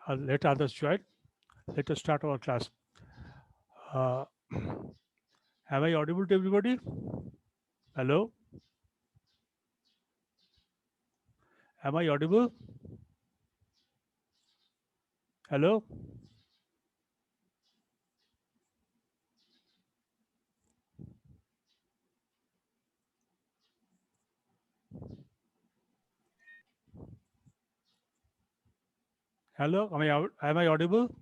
Let others join. Let us start our class. Uh, am I audible to everybody? Hello? Am I audible? Hello? Hello? Am I audible?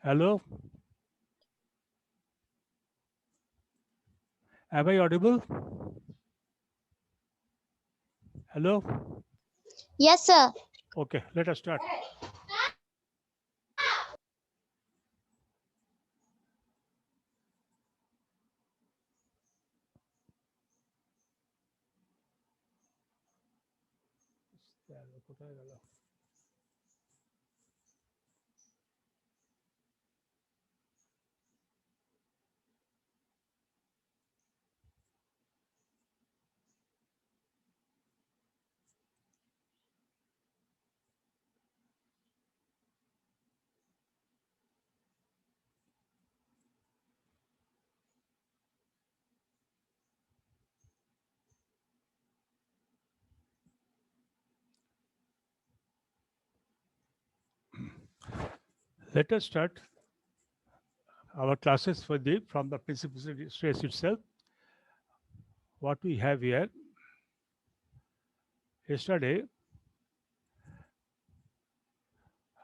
Hello? Am I audible? Hello? Yes, sir. Okay, let us start. Let us start our classes from the principal stress itself. What we have here, yesterday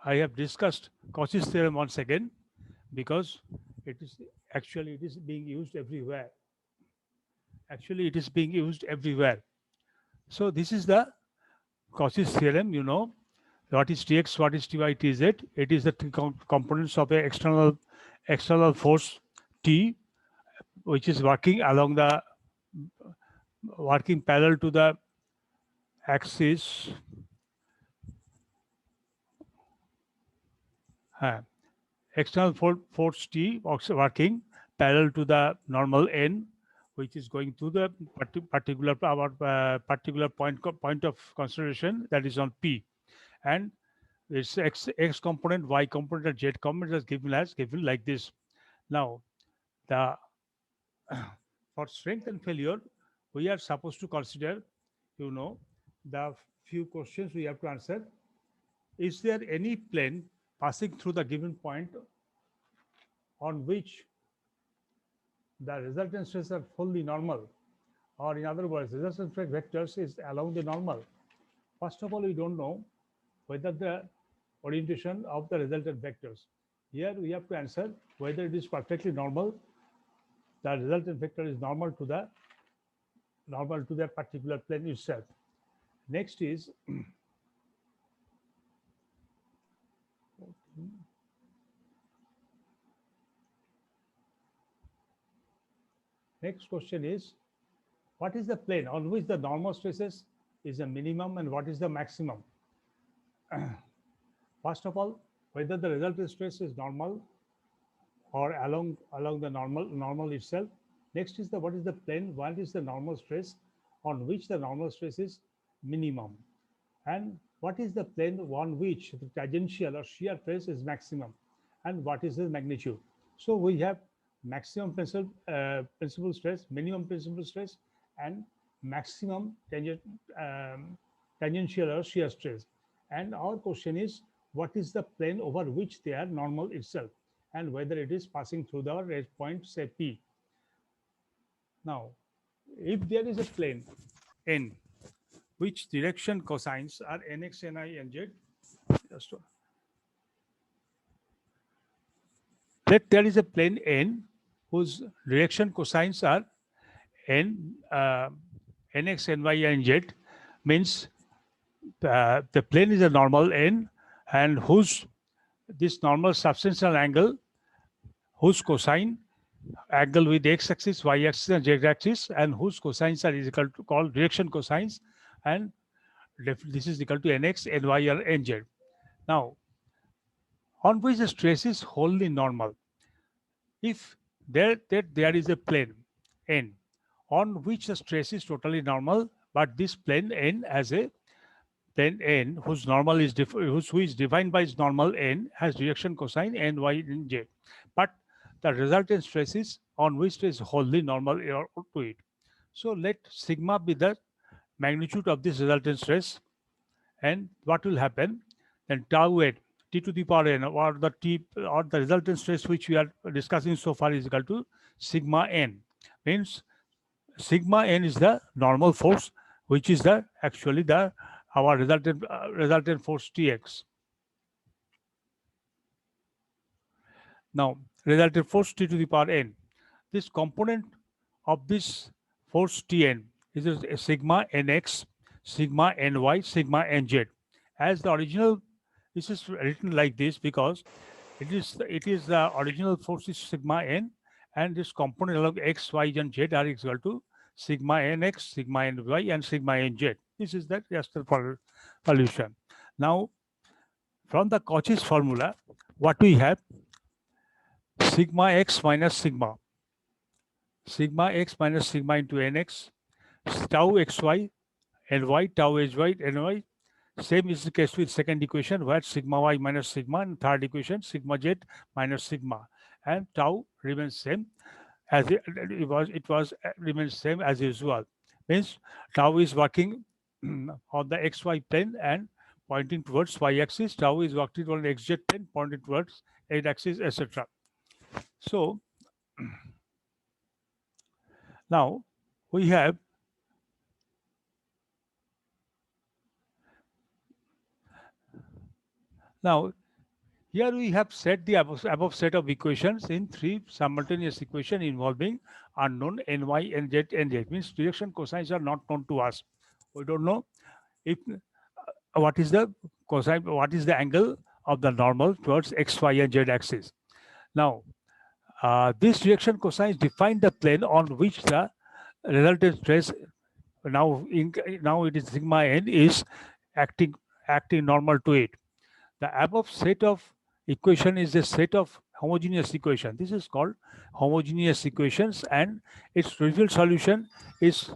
I have discussed Cauchy's theorem once again because it is it is being used everywhere. Actually, it is being used everywhere. So this is the Cauchy's theorem. You know what is Tx, what is Ty, Tz. It is the components of a external force T, which is working parallel to the axis. Uh, External force T working parallel to the normal N, which is going to the particular point of consideration, that is on P, and its x component, y component, and z component is given like this. Now, the for strength and failure, we are supposed to consider, you know, the few questions we have to answer. Is there any plane passing through the given point on which the resultant stresses are fully normal, or in other words, resultant stress vectors is along the normal? First of all, we don't know whether the orientation of the resultant vectors. Here we have to answer whether it is perfectly normal, the resultant vector is normal to that particular plane itself. Next is next question is, what is the plane on which the normal stresses is a minimum and what is the maximum? First of all, whether the resultant stress is normal or along the normal itself. Next is the what is the plane, what is the normal stress on which the normal stress is minimum, and what is the plane on which the tangential or shear stress is maximum, and what is the magnitude. So we have maximum principal stress, minimum principal stress, and maximum tangential or shear stress. And our question is, what is the plane over which they are normal itself, and whether it is passing through the red point, say P. Now, if there is a plane N, which direction cosines are nx, ni, and z, just let there is a plane N whose direction cosines are nx, ny, and z, means the plane is a normal N, and whose this normal substantial angle, whose cosine angle with x-axis, y-axis, and z-axis, and whose cosines are is equal to called direction cosines, and this is equal to nx, ny, or nz. Now, on which the stress is wholly normal. If there is a plane N on which the stress is totally normal, but this plane n as a plane n whose normal is who is defined by its normal n has direction cosine n y and z, but the resultant stress is on which is wholly normal to it. So let sigma be the magnitude of this resultant stress, and what will happen? Then tau n t to the power n, or the t or the resultant stress which we are discussing so far is equal to sigma n. Means sigma n is the normal force, which is the actually the our resultant force Tx. Now, resultant force T to the power n. This component of this force Tn is a sigma nx, sigma ny, sigma nz. As the original, this is written like this because it is the original force is sigma n, and this component along x, y, and z are equal to sigma nx, sigma ny, and sigma nz. This is the Raster solution. Now, from the Cauchy's formula, what we have, sigma x minus sigma x minus sigma into nx, tau xy, ny, tau hy, ny. Same is the case with second equation, where sigma y minus sigma, and third equation sigma z minus sigma, and tau remains same as it was remains same as usual. Means tau is working on the xy plane and pointing towards y axis. Tau is working on the xz plane pointing towards z axis, etc. So now we have now here we have set the above set of equations in three simultaneous equations involving unknown ny, nz, nz. Means direction cosines are not known to us. We don't know if what is the cosine, what is the angle of the normal towards x, y, and z axis. Now, this direction cosines define the plane on which the resultant stress now it is sigma n is acting normal to it. The above set of equation is a set of homogeneous equation. This is called homogeneous equations, and its trivial solution is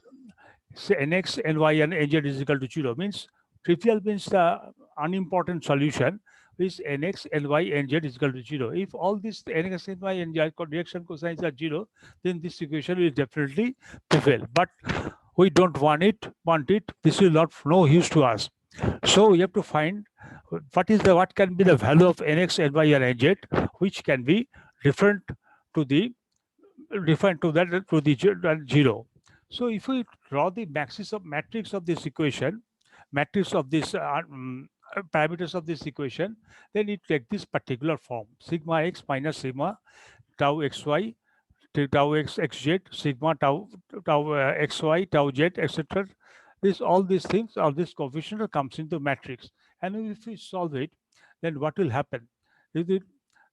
say nx, ny, and nz is equal to 0. Means trivial means the unimportant solution is nx, ny, nz is equal to 0. If all these nx, ny, and nz reaction cosines are 0, then this equation will definitely prevail. But we don't want it. This is not no use to us. So we have to find what can be the value of nx, ny, and nz, which can be different to the zero. So if we draw the matrix of this equation, matrix of this parameters of this equation, then it takes this particular form: sigma x minus sigma tau xy, tau xz, sigma tau xy, tau z, etc. All these things, all this coefficient comes into matrix, and if we solve it, then what will happen? If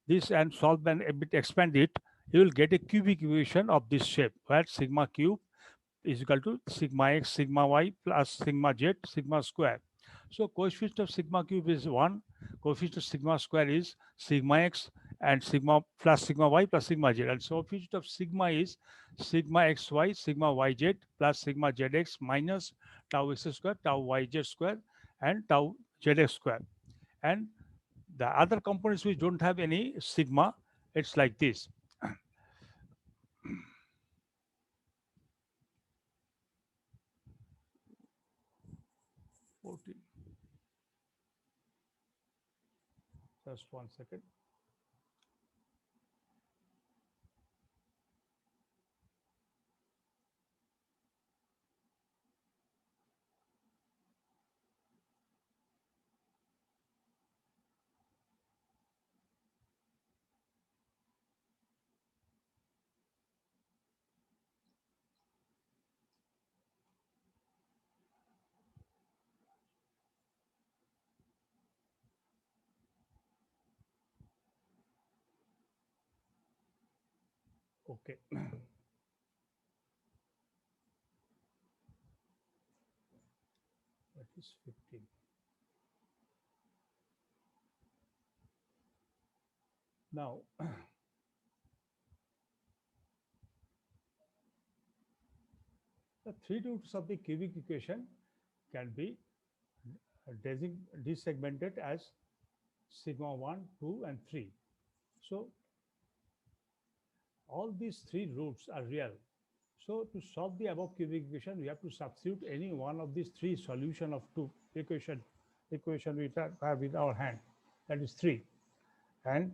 this and solve and a bit expand it, you will get a cubic equation of this shape, where sigma cube is equal to sigma x, sigma y plus sigma z, sigma square. So coefficient of sigma cube is 1, coefficient of sigma square is sigma x, and sigma plus sigma y plus sigma z. And so coefficient of sigma is sigma xy, sigma yz plus sigma zx minus tau x square, tau yz square, and tau zx square. And the other components which don't have any sigma, it's like this. 14. Just 1 second. Okay. That is 15. Now, The three roots of the cubic equation can be desegmented as sigma 1, 2, and 3. So all these three roots are real. So to solve the above cubic equation, we have to substitute any one of these three solution of two equation we have in our hand. That is 3. And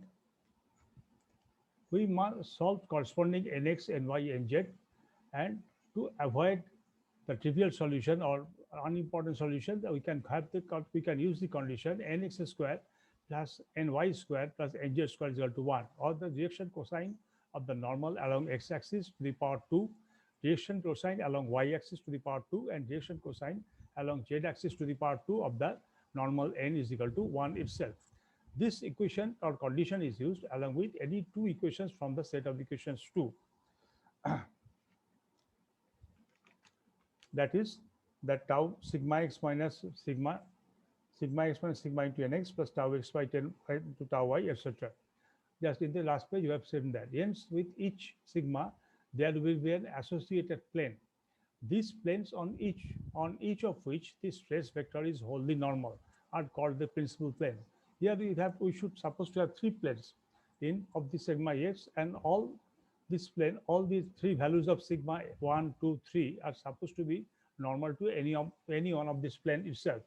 we must solve corresponding nx, ny, nz, and to avoid the trivial solution or unimportant solution, we can use the condition nx square plus ny square plus nz square is equal to 1, or the reaction cosine of the normal along x-axis to the power 2, reaction cosine along y-axis to the power 2, and reaction cosine along z-axis to the power 2 of the normal n is equal to 1 itself. This equation or condition is used along with any two equations from the set of equations 2. That is that tau sigma x minus sigma x minus sigma into nx plus tau x by 10 to tau y, etc. Just in the last page, you have seen that. Hence, with each sigma, there will be an associated plane. These planes on each of which the stress vector is wholly normal are called the principal plane. Here we should suppose to have 3 planes of the sigma x, and all this plane, all these 3 values of sigma 1, 2, 3 are supposed to be normal to any one of this plane itself.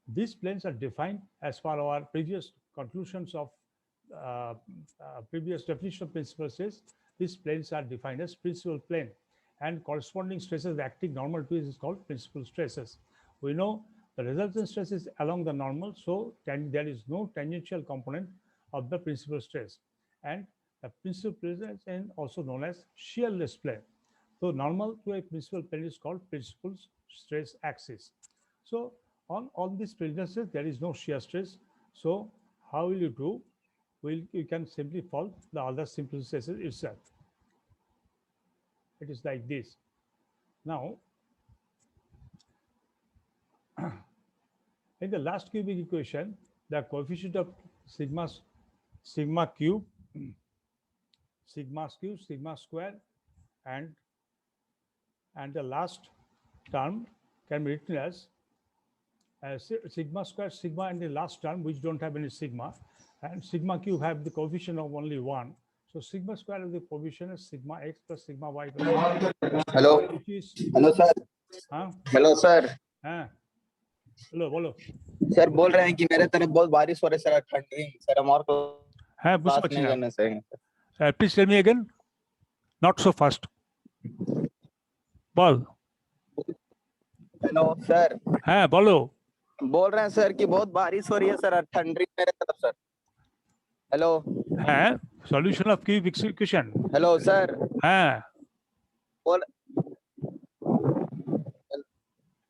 These planes are defined as per our previous conclusions of previous definition of principal stress. These planes are defined as principal plane, and corresponding stresses acting normal to it is called principal stresses. We know the resultant stress is along the normal, so there is no tangential component of the principal stress, and the principal plane is also known as shearless plane. So normal to a principal plane is called principal stress axis. So on these premises there is no shear stress. So how will you do? You can simply solve the other simple stresses itself. It is like this. Now, in the last cubic equation, the coefficient of sigma cube, sigma square, and the last term can be written as sigma square, sigma, and the last term which don't have any sigma, and sigma cube have the coefficient of only 1. So sigma square of the coefficient is sigma x plus sigma y plus Hello. which is Hello sir. Hello sir. Hello बोलो sir बोल रहे हैं कि मेरे तरफ बहुत बारिश हो रही है सर, ठंडी सर, हम और क्लास नहीं करने से please tell me again not so fast बोल हेलो सर बोलो बोल रहे हैं सर कि बहुत बारिश हो रही है सर, ठंडी मेरे तरफ sir. Hello solution of cubic equation. Hello sir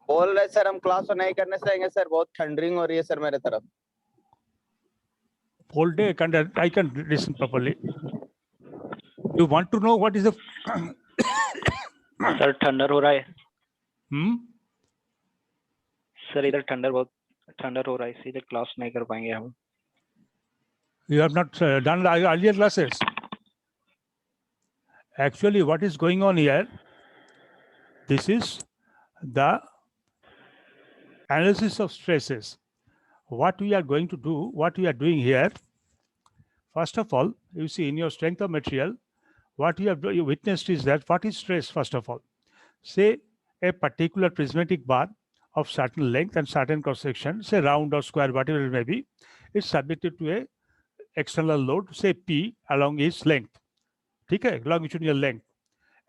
बोल रहे सर हम क्लास नहीं करने से आएंगे सर, बहुत ठंडी हो रही है सर मेरे तरफ। Whole day I can listen properly. You want to know what is the sir thunder हो रहा है। सर इधर बहुत ठंडर हो रहा है, इसीलिए क्लास नहीं कर पाएंगे हम। You have not done the earlier classes. Actually, what is going on here? This is the analysis of stresses. What we are going to do, what we are doing here, first of all, you see in your strength of material, what you witnessed is that what is stress, first of all. Say a particular prismatic bar of certain length and certain cross section, say round or square, whatever it may be, is subjected to a external load, say P, along its length, okay, longitudinal length.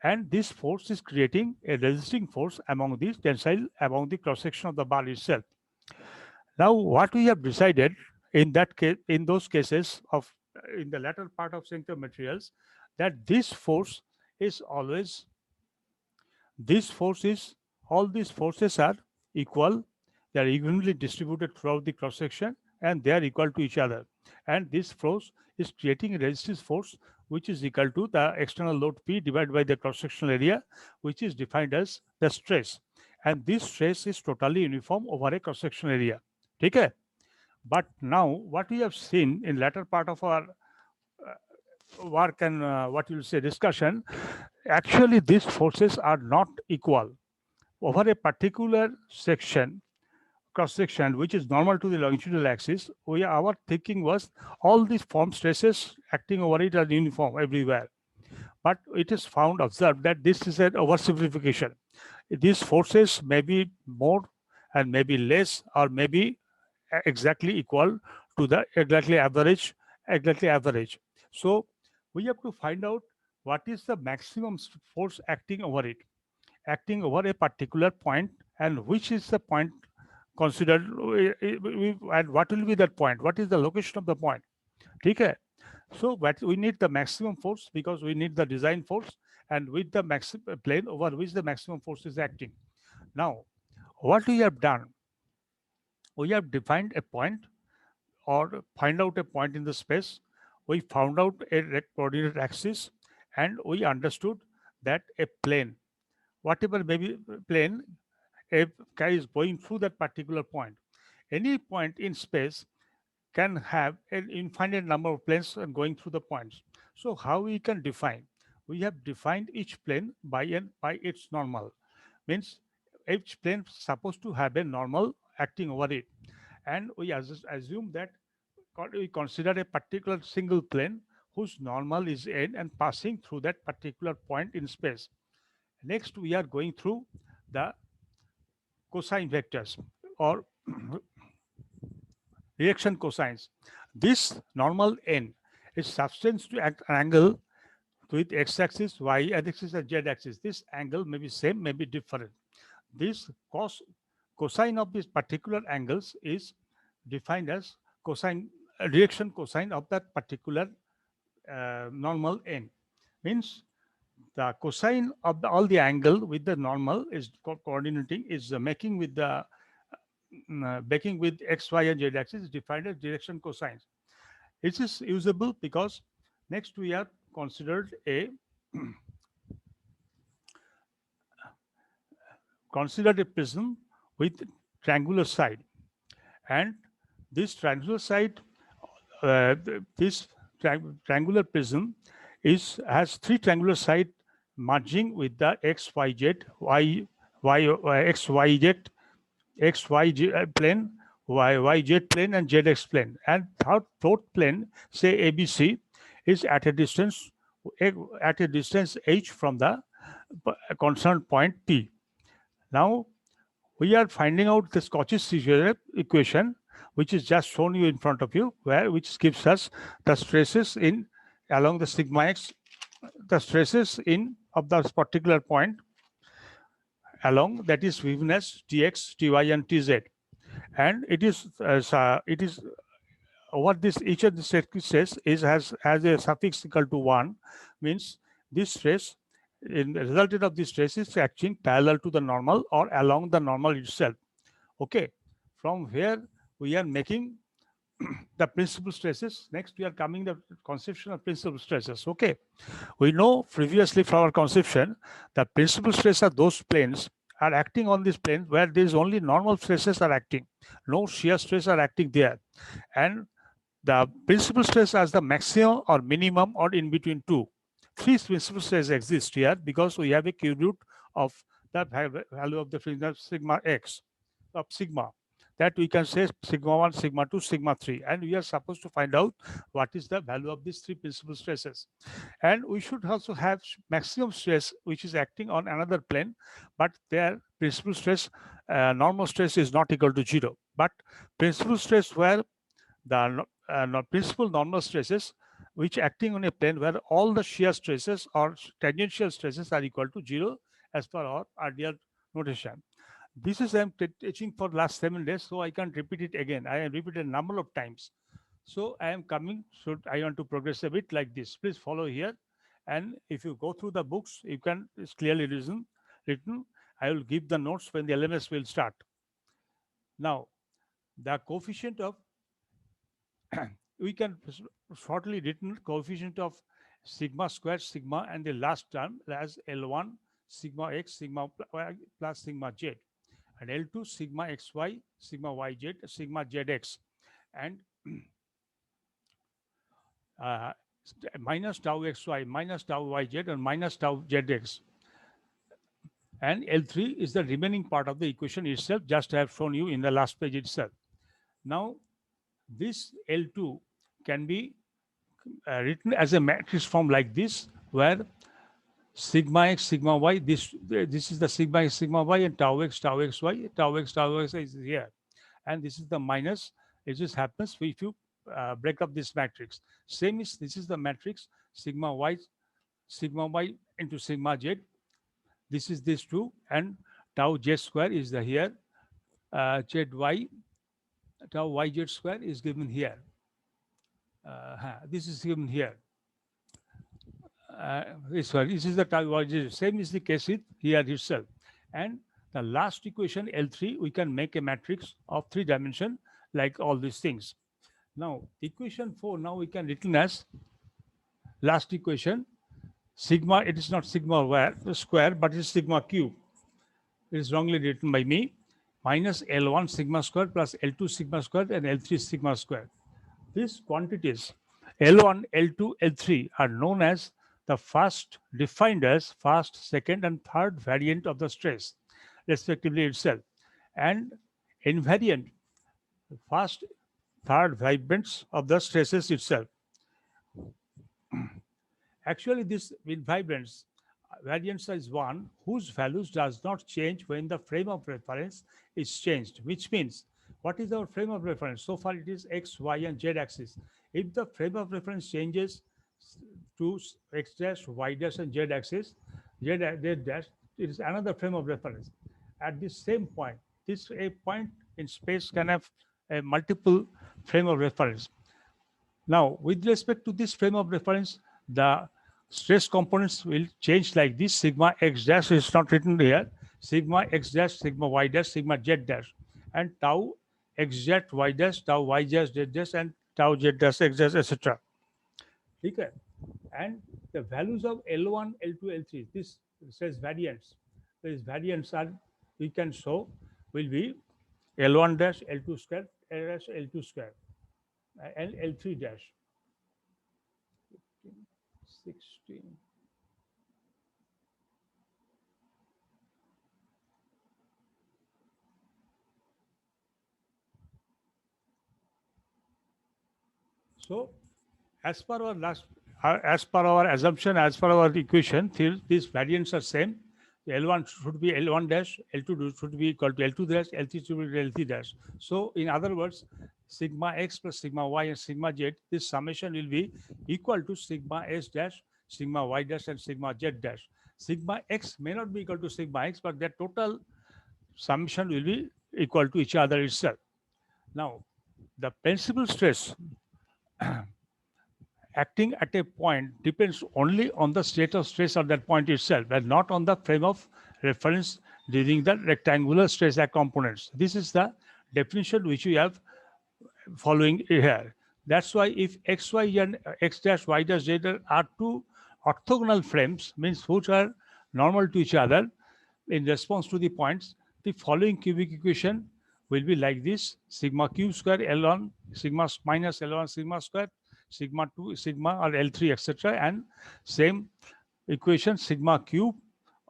And this force is creating a resisting force among the tensile, among the cross section of the bar itself. Now, what we have decided in that case, in those cases of in the latter part of strength of materials, that this force is always, all these forces are equal, they are evenly distributed throughout the cross section, and they are equal to each other. And this force is creating a resistance force which is equal to the external load P divided by the cross sectional area, which is defined as the stress. And this stress is totally uniform over a cross sectional area. Okay? But now what we have seen in latter part of our work and what you will say discussion, actually these forces are not equal. Over a particular section, cross section, which is normal to the longitudinal axis, our thinking was all these form stresses acting over it are uniform everywhere. But it is found, observed that this is an oversimplification. These forces may be more and maybe less, or maybe exactly equal to the exactly average. So we have to find out what is the maximum force acting over it, acting over a particular point, and which is the point considered, and what will be that point, what is the location of the point. Okay. So but we need the maximum force because we need the design force, and with the maximum plane over which the maximum force is acting. Now what we have done, we have defined a point or find out a point in the space. We found out a coordinate axis, and we understood that a plane, whatever may be plane, a car is going through that particular point. Any point in space can have an infinite number of planes going through the points. So how we can define? We have defined each plane by its normal. Means each plane supposed to have a normal acting over it, and we assume that we consider a particular single plane whose normal is n and passing through that particular point in space. Next, we are going through the cosine vectors or reaction cosines. This normal n is substance to act an angle with x-axis, y-axis, and z-axis. This angle may be same, may be different. This cosine of these particular angles is defined as cosine reaction cosine of that particular normal n. Means the cosine of all the angle with the normal is coordinating is making with the making with x, y, and z axis is defined as direction cosines. It is usable because next we are considered a considered a prism with triangular side, and this triangular side, this triangular prism has three triangular side merging with the x, y, z, x, y, z, x, y, z plane, y, z plane, and zx plane. And fourth plane, say ABC, is at a distance h from the concerned point P. Now we are finding out this Cauchy equation, which is just shown you in front of you, which gives us the stresses in along the sigma x, the stresses in of this particular point along, that is given as tx, ty, and tz, and it is over this, each of the stress is has a suffix equal to 1, means this stress in the resultant of this stress is acting parallel to the normal or along the normal itself. Okay, from here we are making the principal stresses. Next we are coming the conception of principal stresses. Okay, we know previously from our conception the principal stress are those planes are acting on this plane where there is only normal stresses are acting, no shear stress are acting there, and the principal stress as the maximum or minimum or in between two. Three principal stresses exist here because we have a cube root of the value of the sigma x of sigma, that we can say sigma 1, sigma 2, sigma 3, and we are supposed to find out what is the value of these three principal stresses. And we should also have maximum stress which is acting on another plane, but their principal stress, normal stress is not equal to 0, but principal stress where the principal normal stresses which acting on a plane where all the shear stresses or tangential stresses are equal to 0 as per our earlier notation. This is I'm teaching for last 7 days, so I can't repeat it again. I have repeated a number of times. So I am coming, so I want to progress a bit like this. Please follow here. And if you go through the books, you can, it's clearly written. I will give the notes when the LMS will start. Now, the coefficient of we can shortly written coefficient of sigma squared sigma and the last term as L1 sigma x sigma plus sigma z, and L2 sigma xy sigma yz sigma zx, and minus tau xy minus tau yz and minus tau zx. And L3 is the remaining part of the equation itself, just I have shown you in the last page itself. Now, this L2 can be written as a matrix form like this, where sigma x, sigma y, this is the sigma x, sigma y, and tau x, y, tau x is here. And this is the minus. It just happens if you break up this matrix. Same is, this is the matrix, sigma y into sigma z. This is this two, and tau z square is the here. Z y, tau y z square is given here. This is given here. This is the tau y z. Same is the case with here itself. And the last equation L3, we can make a matrix of 3 dimension like all these things. Now, equation 4, now we can written as last equation, sigma, it is not sigma square, but it's sigma cube. It is wrongly written by me, minus L1 sigma square plus L2 sigma square and L3 sigma square. These quantities, L1, L2, L3 are known as the first, defined as first, second, and third variant of the stress, respectively itself. And invariant, first, third variants of the stresses itself. Actually, this invariants, variance is one whose values does not change when the frame of reference is changed, which means what is our frame of reference? So far it is x, y, and z axis. If the frame of reference changes to x dash, y dash, and z axis, z dash, it is another frame of reference. At this same point, this a point in space can have a multiple frame of reference. Now, with respect to this frame of reference, the stress components will change like this. Sigma x dash is not written here. Sigma x dash, sigma y dash, sigma z dash, and tau x z y dash, tau y dash z dash, and tau z dash x dash, etc. Okay. And the values of L1, L2, L3, this says variants. These variants are, we can show, will be L1 dash, L2 square, dash, L2 square, and L3 dash. 16. So, as per our last, as per our assumption, as per our equation, these variants are same. L1 should be L1 dash, L2 should be equal to L2 dash, L3 should be L3 dash. So, in other words, sigma x plus sigma y and sigma z, this summation will be equal to sigma s dash, sigma y dash, and sigma z dash. Sigma x may not be equal to sigma x, but their total summation will be equal to each other itself. Now, the principal stress acting at a point depends only on the state of stress at that point itself and not on the frame of reference during the rectangular stress components. This is the definition which we have following here. That's why if x, y, and x dash, y dash, z are two orthogonal frames, means which are normal to each other in response to the points, the following cubic equation will be like this: sigma cube square L1, sigma minus L1 sigma square, sigma 2 sigma or L3, etc. And same equation sigma cube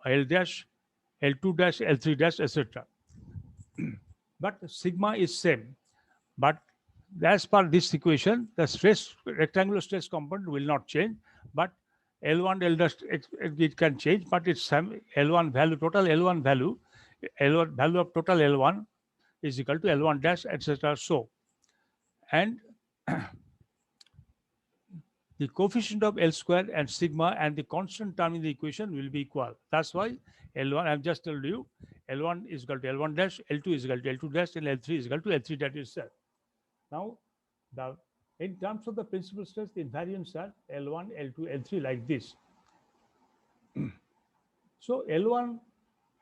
L dash, L2 dash, L3 dash, etc. But sigma is same. But as per this equation, the stress, rectangular stress component will not change, but L1, L dash, it can change, but it's some L1 value, total L1 value, L1 value of total L1 is equal to L1 dash, etc. So, and the coefficient of L square and sigma and the constant term in the equation will be equal. That's why L1, I've just told you, L1 is equal to L1 dash, L2 is equal to L2 dash, and L3 is equal to L3 dash itself. Now, in terms of the principal stress, the invariants are L1, L2, L3 like this. So L1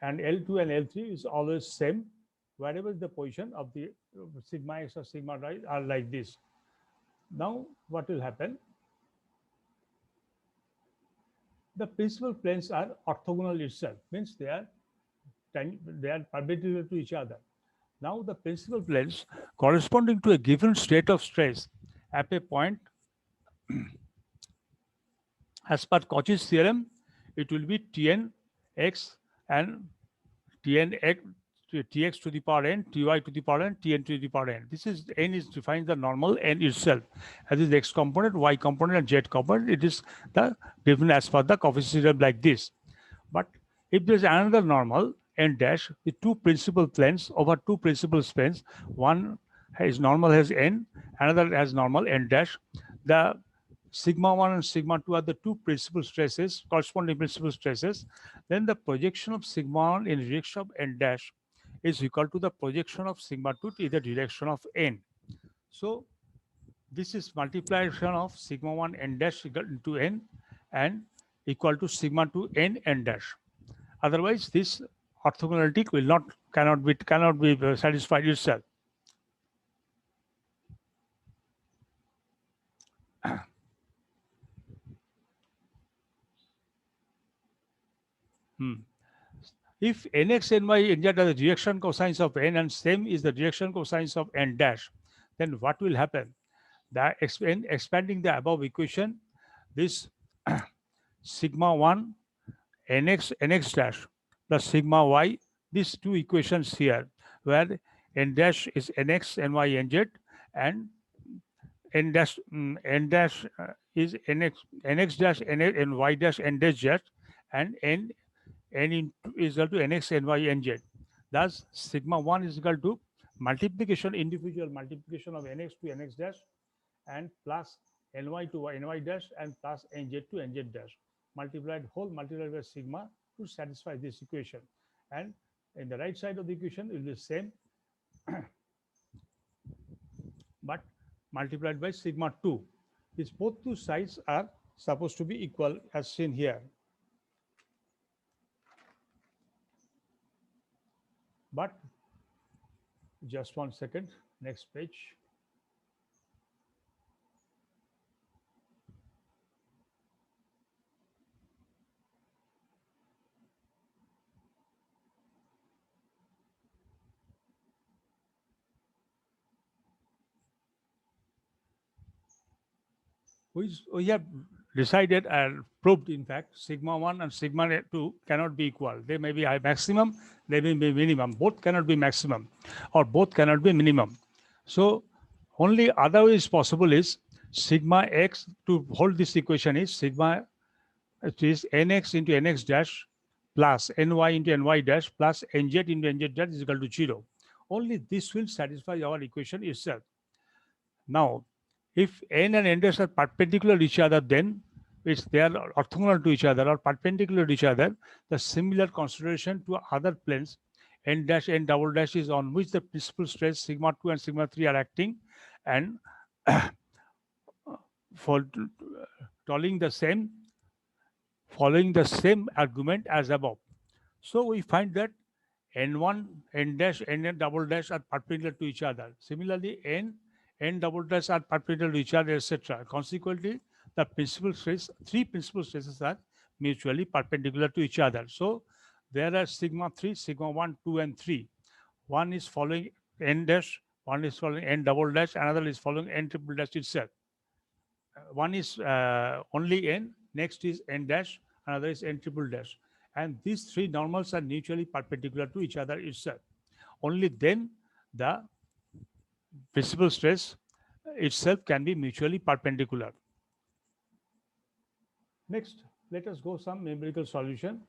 and L2 and L3 is always same, wherever the position of the sigma x or sigma y are like this. Now, what will happen? The principal planes are orthogonal itself, means they are perpendicular to each other. Now, the principal planes corresponding to a given state of stress at a point As per Cauchy's theorem, it will be Tn x and Tn x tx to the power n, ty to the power n, Tn to the power n. This is n is defines the normal n itself. As is the x component, y component, and z component. It is the given as per the coefficient theorem like this. But if there is another normal n dash with two principal planes over two principal planes, one has normal has n, another has normal n dash. The sigma 1 and sigma 2 are the two principal stresses, corresponding principal stresses. Then the projection of sigma 1 in direction of n dash is equal to the projection of sigma 2 in the direction of n. So this is multiplication of sigma 1 n dash equal to n and equal to sigma 2 n n dash. Otherwise, this orthogonality cannot be satisfied itself. If nx, ny, nz are the direction cosines of n and same is the direction cosines of n dash, then what will happen? That expanding the above equation, this sigma 1 nx dash plus sigma y, these two equations here, where n dash is nx, ny, nz, and n dash is nx dash n y dash n dash z, and n is equal to nx, ny, nz. Thus, sigma 1 is equal to multiplication, individual multiplication of nx to nx dash and plus ny to ny dash and plus nz to nz dash, multiplied by sigma to satisfy this equation. And in the right side of the equation will be the same, but multiplied by sigma 2. These both two sides are supposed to be equal as seen here. But just 1 second, next page. We have decided and proved, in fact, sigma 1 and sigma 2 cannot be equal. They may be high maximum, they may be minimum. Both cannot be maximum or both cannot be minimum. So only other way is possible is sigma x, to hold this equation is sigma, it is nx into nx dash plus ny into ny dash plus nz into nz dash is equal to 0. Only this will satisfy our equation itself. Now, if n and n dash are perpendicular to each other, then they are orthogonal to each other or perpendicular to each other. The similar consideration to other planes, n dash, n double dash, is on which the principal stress sigma 2 and sigma 3 are acting, and for following the same argument as above. So we find that n1, n dash, n double dash are perpendicular to each other. Similarly, n double dash are perpendicular to each other, etc. Consequently, the three principal stresses are mutually perpendicular to each other. So there are sigma 3, sigma 1, 2, and 3. One is following n dash, one is following n double dash, another is following n triple dash itself. One is only n, next is n dash, another is n triple dash. And these three normals are mutually perpendicular to each other itself. Only then the principal stress itself can be mutually perpendicular. Next, let us go some numerical solution.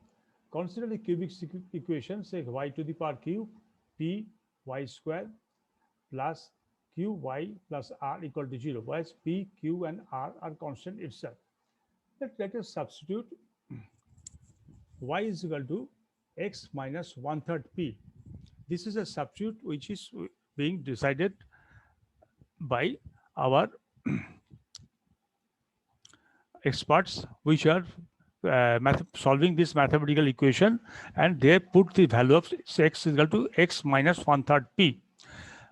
Consider the cubic equation, say y to the power cube p y square plus q y plus r equal to 0, whereas p, q, and r are constant itself. Let us substitute y is equal to x minus 1/3 p. This is a substitute which is being decided by our experts, which are solving this mathematical equation, and they put the value of x is equal to x minus 1/3 p,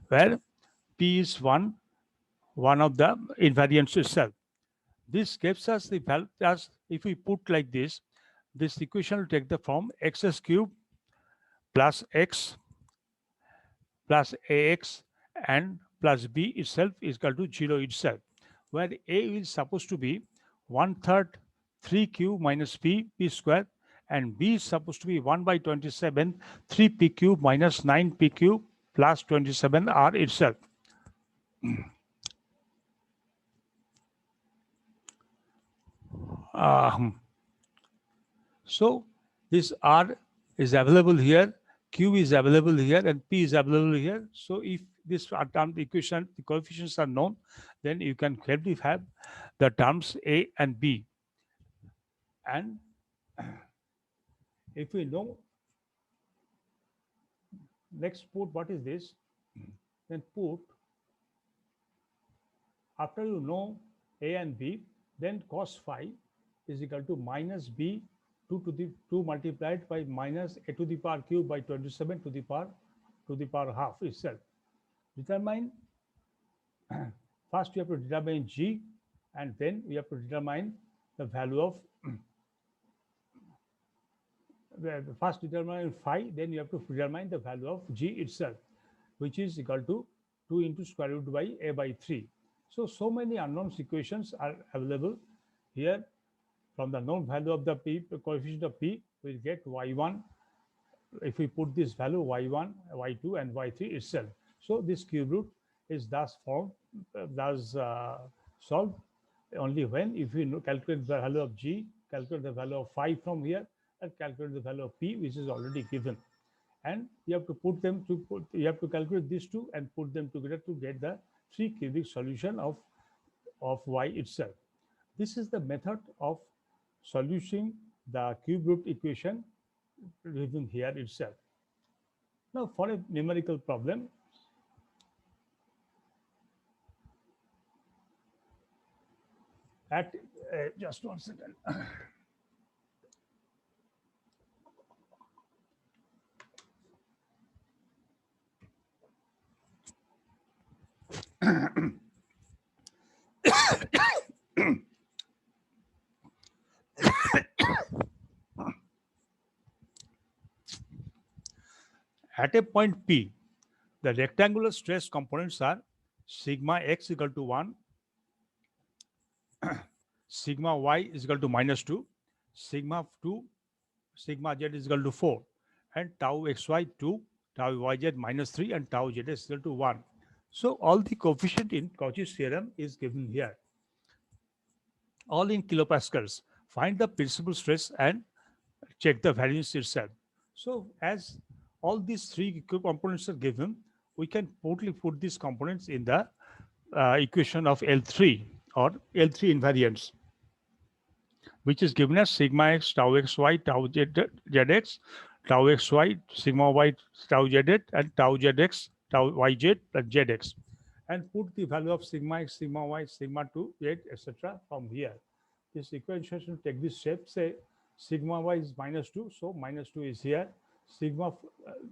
where p is one of the invariants itself. This gives us the value as, if we put like this equation will take the form x cube plus x plus ax and plus b itself is equal to 0 itself, where a is supposed to be 1/3 3q minus p square, and b is supposed to be 1 by 27, 3p cube minus 9p cube plus 27 r itself. So this r is available here, q is available here, and p is available here. So if this term equation, the coefficients are known, then you can clearly have the terms a and b. And if we know, next put what is this, then put, after you know a and b, then cos phi is equal to minus b 2 to the 2 multiplied by minus a to the power cube by 27 to the power half itself. Determine, first you have to determine g, and then we have to determine the value of first determine phi, then you have to determine the value of g itself, which is equal to 2 into square root by a by 3. So many unknown equations are available here. From the known value of the p, coefficient of p, we get y1. If we put this value y1, y2, and y3 itself, so this cube root is thus formed, solved only when, if we calculate the value of g, calculate the value of phi from here, and calculate the value of p, which is already given. And you have to put them you have to calculate these two and put them together to get the 3 cubic solution of y itself. This is the method of solution the cube root equation given here itself. Now for a numerical problem, at just 1 second. At a point P, the rectangular stress components are sigma x equal to 1, sigma y is equal to minus 2, sigma 2, sigma z is equal to 4, and tau xy 2, tau yz minus 3, and tau z is equal to 1. So all the coefficient in Cauchy's theorem is given here, all in kilopascals. Find the principal stress and check the variance itself. So as all these 3 components are given, we can totally put these components in the equation of L3 or L3 invariance, which is given as sigma x tau xy tau zx, tau xy sigma y tau zz, and tau zx tau yz plus zx, and put the value of sigma x, sigma y, sigma 2, z, etc. from here. This equation should take this shape. Say sigma y is minus 2, so minus 2 is here. Sigma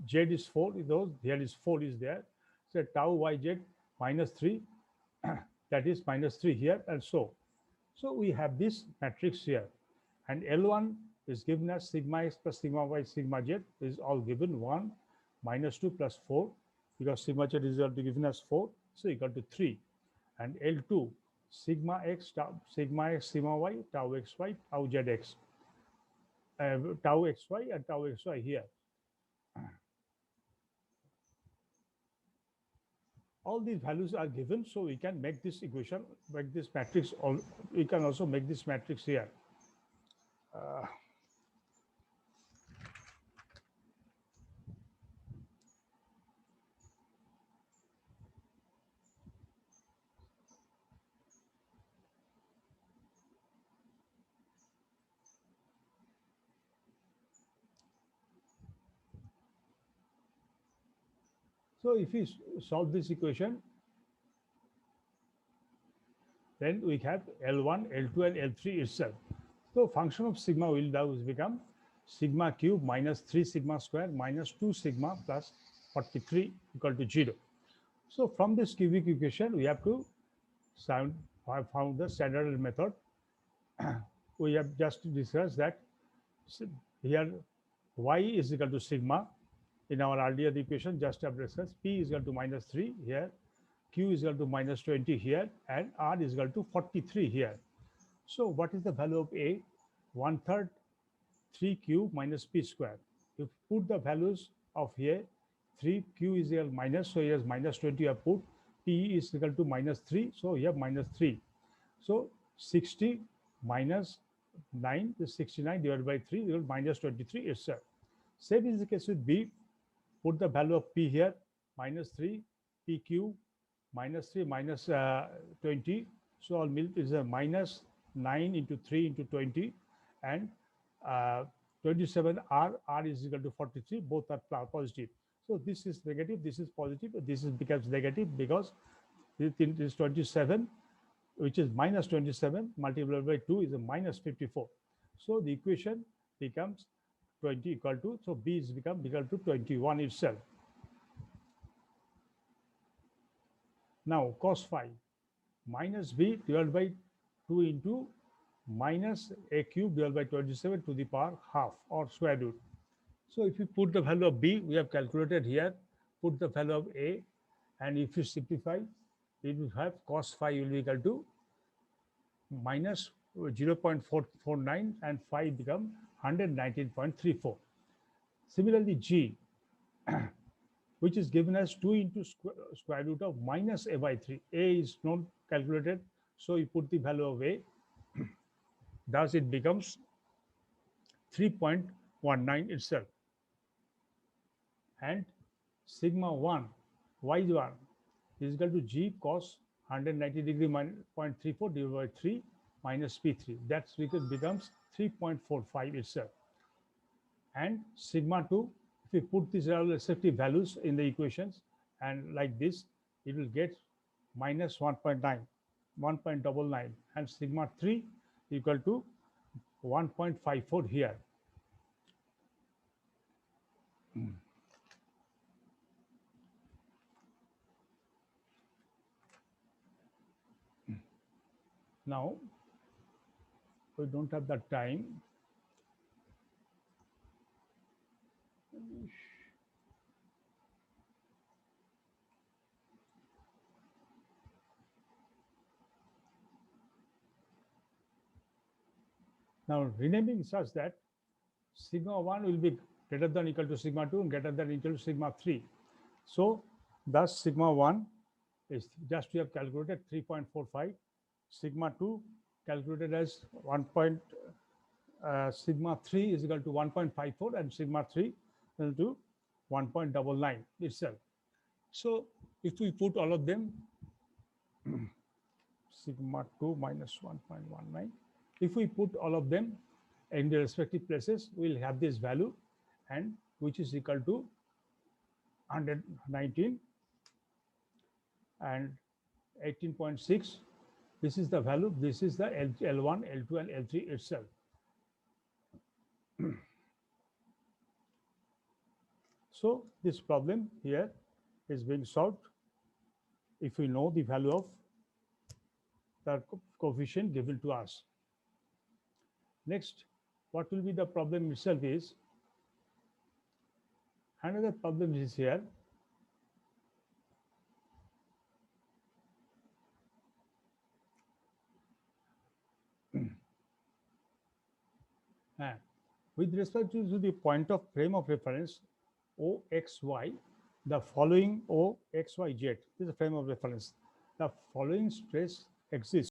z is 4, here is 4 is there. So tau yz minus 3, that is minus 3 here, and so we have this matrix here, and L1 is given as sigma x plus sigma y sigma z is all given 1, minus 2 plus 4, because sigma z is given as 4, so equal to 3, and L2 sigma x sigma y tau xy tau zx, tau xy and tau xy here. All these values are given, so we can make this equation, make this matrix, or we can also make this matrix here. So if we solve this equation, then we have L1, L2, and L3 itself. So function of sigma will now become sigma cube minus 3 sigma square minus 2 sigma plus 43 equal to 0. So from this cubic equation, we have to found the standard method. We have just discussed that here y is equal to sigma. In our earlier equation, just have discussed, p is equal to minus 3 here, q is equal to minus 20 here, and r is equal to 43 here. So what is the value of a? 1/3 3q minus p square. You put the values of here, 3q is equal minus, so here is minus 20 you have put, p is equal to minus 3, so here minus 3. So 60 minus 9 is 69 divided by 3 equal minus 23 itself. Same is the case with b. Put the value of p here, minus 3, pq, minus 3 minus 20. So all milk is a minus 9 into 3 into 20, and 27 r is equal to 43. Both are positive. So this is negative, this is positive, this is becomes negative because this is 27, which is minus 27 multiplied by 2 is a minus 54. So the equation becomes 20 equal to, so b is become equal to 21 itself. Now cos phi minus b divided by 2 into minus a cube divided by 27 to the power half or square root. So if you put the value of b, we have calculated here, put the value of a, and if you simplify, it will have cos phi will be equal to minus 0.449 and phi become 119.34. Similarly, g, which is given as 2 into square root of minus a by 3. A is not calculated, so you put the value of a. Thus, it becomes 3.19 itself. And sigma 1, y1 is equal to g cos 190 degree minus 0.34 divided by 3 minus p3. That becomes 3.45 itself. And sigma 2, if we put these respective values in the equations and like this, it will get minus 1.9, 1.99, and sigma 3 equal to 1.54 here. Now, we don't have that time. Now, renaming such that sigma 1 will be greater than equal to sigma 2 and greater than equal to sigma 3. So, thus sigma 1 is just we have calculated 3.45, sigma 2 calculated as 1. Sigma 3 is equal to 1.54 and sigma 3 equal to 1.99 itself. So, if we put all of them, sigma 2 minus 1.19, if we put all of them in the respective places, we'll have this value, and which is equal to 119 and 18.6. This is the value. This is the L1, L2, and L3 itself. So this problem here is being solved if we know the value of the coefficient given to us. Next, what will be the problem itself is, another problem is here. With respect to the point of frame of reference OXY, the following OXYZ is a frame of reference. The following stress exists